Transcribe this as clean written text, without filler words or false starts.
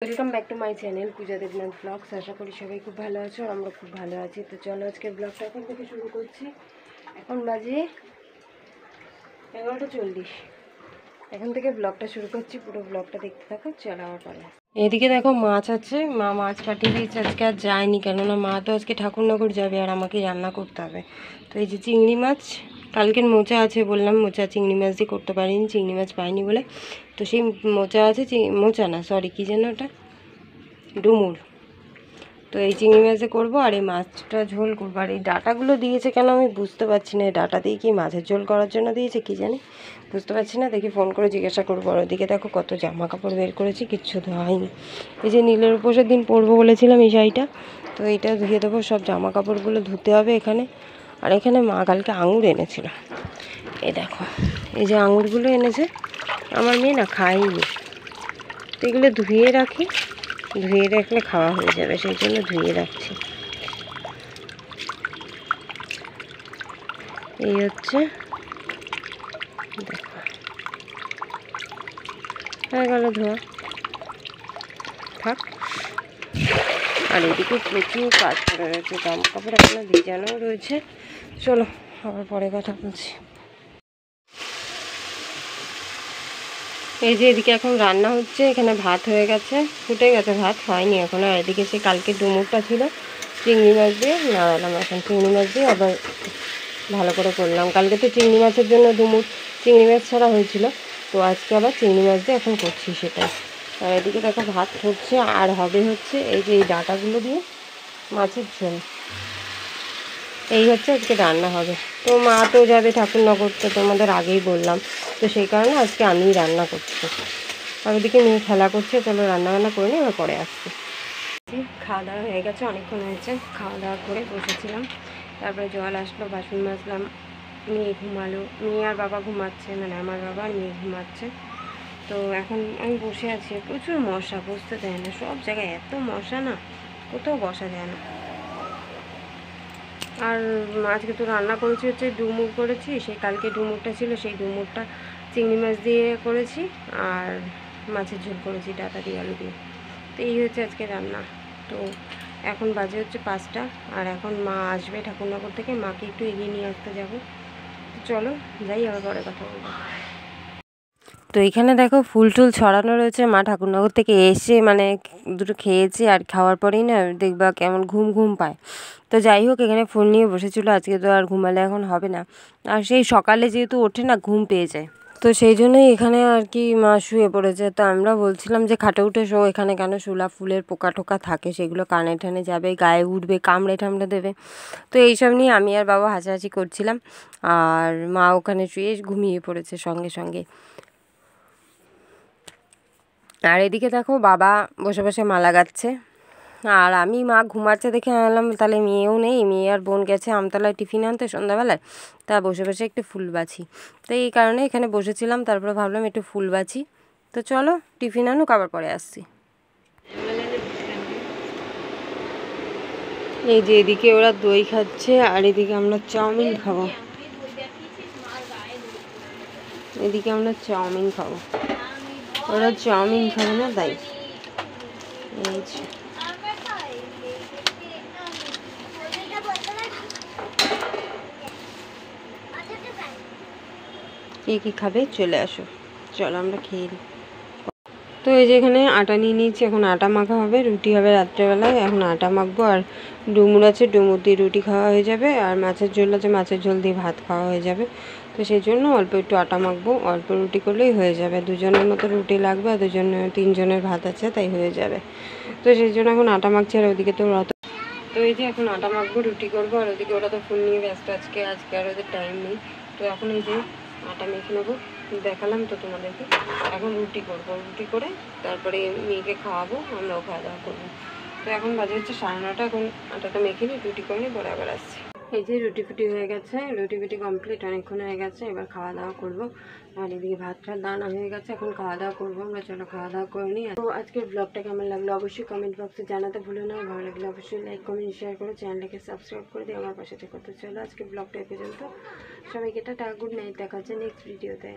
Welcome back to my channel Puja Debnath blogs. আশা করি সবাই খুব ভালো আছো, আমরা খুব ভালো আছি। তো চলো আজকের ব্লগটা এখন থেকে শুরু করছি। এখন বাজে 11:40। এখন থেকে ব্লগটা শুরু করছি, পুরো ব্লগটা দেখতে থাকো। চলো আমার পরে। এদিকে দেখো মাছ আছে, মা মাছ পাঠিয়ে দিয়েছে। আজকে আর যায়নি, কেননা মা তো আজকে ঠাকুরনগর যাবে আর আমাকে রান্না করতে হবে। তো এই যে চিংড়ি মাছ, কালকের মোচা আছে বললাম, মোচা চিংড়ি মাছ দিয়ে করতে পারিনি, চিংড়ি মাছ পাইনি বলে। তো সেই মোচা আছে, মোচা না সরি কী যেন ওটা, ডুমুর। তো এই চিংড়ি মাছে করবো আর এই মাছটা ঝোল করবো। আর এই ডাটাগুলো দিয়েছে কেন আমি বুঝতে পারছি না, এই ডাটা দিয়ে কি মাছের ঝোল করার জন্য দিয়েছে কি জানি, বুঝতে পারছি না। দেখি ফোন করে জিজ্ঞাসা করবো। আর ওদিকে দেখো কত জামা কাপড় বের করেছি, কিচ্ছু ধোয়া হয়নি। এই যে নীলের উপোসের দিন পরবো বলেছিলাম এই শাড়িটা, তো এইটা ধুয়ে দেবো। সব জামা কাপড়গুলো ধুতে হবে এখানে। আর এখানে মা কালকে আঙুর এনেছিল, এই দেখো এই যে আঙুরগুলো এনেছে। আমার মেয়ে না খায়নি, তো এগুলো ধুয়ে রাখি, ধুয়ে রাখলে খাওয়া হয়ে যাবে, সেই জন্য ধুয়ে রাখছি। এই হচ্ছে, দেখো হয়ে গেল ধোয়া, থাক। আর এদিকে প্রচুর কাজ করে রয়েছে, জামা কাপড় এখনো ভিজানো রয়েছে। চলো আবার পরে কথা বলছি। এই যে এদিকে এখন রান্না হচ্ছে, এখানে ভাত হয়ে গেছে, ফুটে গেছে, ভাত হয়নি এখন। আর এদিকে সে কালকে ডুমুরটা ছিল, চিংড়ি মাছ দিয়ে নাড়ালাম। এখন চিংড়ি মাছ দিয়ে আবার ভালো করে করলাম। কালকে তো চিংড়ি মাছের জন্য ডুমুর চিংড়ি মাছ ছাড়া হয়েছিল, তো আজকে আবার চিংড়ি মাছ দিয়ে এখন করছি সেটাই। আর এদিকে দেখো ভাত ফুটছে, আর হবে হচ্ছে এই যে এই ডাঁটাগুলো দিয়ে মাছের ঝোল। এই হচ্ছে আজকে রান্না হবে। তো মা তো যাবে ঠাকুরনগর, তো তোমাদের আগেই বললাম, তো সেই কারণে আজকে আমিই রান্না করছি। আর ওদিকে মেয়ে খেলা করছে, চলো রান্নাবান্না করে নিই, এবার পরে আসছি। খাওয়া দাওয়া হয়ে গেছে, অনেকক্ষণ হয়েছে। খাওয়া দাওয়া করে বসেছিলাম, তারপরে জল আসলো, বাসন মাজলাম, মেয়ে ঘুমালো, মেয়ে আর বাবা ঘুমাচ্ছে, মানে আমার বাবা আর মেয়ে ঘুমাচ্ছে। তো এখন আমি বসে আছি, প্রচুর মশা, বসতে দেয় না, সব জায়গায় এত মশা না, কোথাও বসা যায় না। আর আজকে তো রান্না করেছি হচ্ছে ডুমুর করেছি, সেই কালকে ডুমুরটা ছিল, সেই ডুমুরটা চিংড়ি মাছ দিয়ে করেছি, আর মাছের ঝোল করেছি ডাঁটা দিয়ে আলু দিয়ে। তো এই হচ্ছে আজকে রান্না। তো এখন বাজে হচ্ছে 5টা, আর এখন মা আসবে ঠাকুরনগর থেকে, মাকে একটু এগিয়ে নিয়ে আসতে যাবো। তো চলো যাই, আবার পরে কথা বলবো। তো এখানে দেখো ফুল টুল ছড়ানো রয়েছে। মা ঠাকুরনগর থেকে এসে মানে দুটো খেয়েছি, আর খাওয়ার পরেই না দেখবা কেমন ঘুম ঘুম পায়। তো যাই হোক, এখানে ফোন নিয়ে বসেছিল, আজকে তো আর ঘুমালে এখন হবে না। আর সেই সকালে যেহেতু ওঠে না, ঘুম পেয়ে যায়, তো সেই জন্যই এখানে আর কি মা শুয়ে পড়েছে। তো আমরা বলছিলাম যে খাটে উঠে শো, এখানে কেন শুলা, ফুলের পোকা টোকা থাকে, সেগুলো কানে টানে যাবে, গায়ে উঠবে, কামড়ে টামড়ে দেবে। তো এইসব নিয়ে আমি আর বাবা হাসাহাসি করছিলাম, আর মা ওখানে শুয়ে ঘুমিয়ে পড়েছে সঙ্গে সঙ্গে। আর এদিকে দেখো বাবা বসে বসে মালা গাচ্ছে, আর আমি মা ঘুমাচ্ছে দেখে আনলাম, তাহলে মেয়েও নেই, মেয়ে আর বোন গেছে আমতলায় টিফিন আনতে সন্ধ্যাবেলায়, তা বসে বসে একটু ফুল বাছি। তো এই কারণে এখানে বসেছিলাম, তারপরে ভাবলাম একটু ফুল বাছি। তো চলো টিফিন আনুক, আবার পরে আসছি। এই যে এদিকে ওরা দই খাচ্ছে, আর এদিকে আমরা চাউমিন খাবো। এদিকে আমরা চাউমিন খাবো, ওরা চাউমিন খাবে না তাই। এই যে কে কী খাবে চলে আসো, চলো আমরা খেয়ে নিই। তো এই যে এখানে আটা নিয়ে নিয়েছি, এখন আটা মাখা হবে, রুটি হবে রাত্রেবেলায়। এখন আটা মাখবো, আর ডুমুর আছে, ডুমুর দিয়ে রুটি খাওয়া হয়ে যাবে, আর মাছের ঝোল আছে, মাছের ঝোল দিয়ে ভাত খাওয়া হয়ে যাবে। তো সেই জন্য অল্প একটু আটা মাখবো, অল্প রুটি করলেই হয়ে যাবে। দুজনের মতো রুটি লাগবে, আর তিনজনের ভাত আছে, তাই হয়ে যাবে। তো সেই জন্য এখন আটা মাখছি। আর ওদিকে তো ওরা তো এই যে এখন আটা মাখবো, রুটি করবো, আর ওদিকে ওরা তো ফুল নিয়ে ব্যস্ত, আজকে আর ওদের টাইম নেই। তো এখন এই যে আটা মেখে নেবো, দেখালাম তো তোমাদেরকে। এখন রুটি করবো, রুটি করে তারপরে মেয়েকে খাওয়াবো, আমরাও খাওয়া দাওয়া করবো। তো এখন বাজে হচ্ছে 9:30, এখন আটাটা মেখে নিই, রুটি করে নিই, পরে আবার আসছি। এই যে রুটি ফুটি হয়ে গেছে, রুটি ফুটি কমপ্লিট, অনেকক্ষণ হয়ে গেছে, এবার খাওয়া দাওয়া করবো। আর এদিকে ভাতটা দানা হয়ে গেছে, এখন খাওয়া দাওয়া করবো আমরা, চলো খাওয়া দাওয়া করে নিই। তো আজকের ব্লগটা কেমন লাগলো অবশ্যই কমেন্ট বক্সে জানাতে ভুলো না, ভালো লাগলে অবশ্যই লাইক কমেন্ট শেয়ার করে চ্যানেলটাকে সাবস্ক্রাইব করে দিয়ে আমার পাশে থেকে। তো চলো আজকের ব্লগটা এ পর্যন্ত, সবাইকে টাটা, গুড নাইট, দেখা হচ্ছে নেক্সট ভিডিওতে।